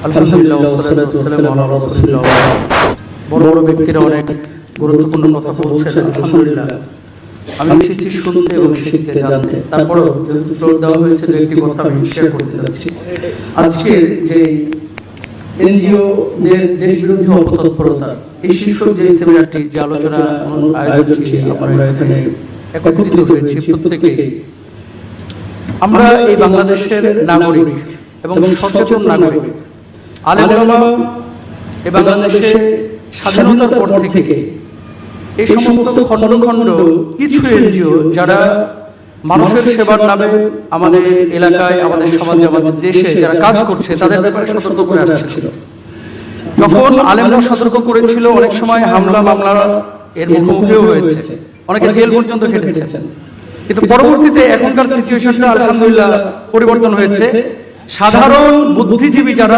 আলহামদুলিল্লাহ ওয়াসসালাতু ওয়াসসালামু আলা রাসূলিল্লাহ। বড় বড় ব্যক্তিরা অনেক গুরুত্বপূর্ণ কথা বলছেন, আলহামদুলিল্লাহ আমি এসেছি শুনতে এবং শিখতে জানতে। তারপরেও যেহেতু ফ্লোর দেওয়া হয়েছে, দু একটি কথা আমি শেয়ার করতে যাচ্ছি। আজকের যে এনজিও দের দেশ বিরোধী অপতৎপরতা, এই শীর্ষক যে সেমিনারটি, যে আলোচনা আয়োজনটি আমরা এখানে একত্রিত হয়েছি, প্রত্যেকেই আমরা এই বাংলাদেশের নাগরিক এবং সচেতন নাগরিক। আলেম ওলামা এই বাংলাদেশে স্বাধীনতার পর থেকে এই সমস্ত খণ্ড খণ্ড কিছু এনজিও যারা মানুষের সেবার নামে আমাদের এলাকায়, আমাদের সমাজে, আমাদের দেশে যারা কাজ করছে, তাদের ব্যাপারে সতর্ক করে আসছিল। যখন আলেমরা সতর্ক করেছিল, অনেক সময় হামলা মামলা এর মুখোমুখিও হয়েছে, অনেকে জেল পর্যন্ত কেটেছেন। কিন্তু পরবর্তীতে এখনকার সিচুয়েশনটা আলহামদুলিল্লাহ পরিবর্তন হয়েছে। সাধারণ বুদ্ধিজীবী যারা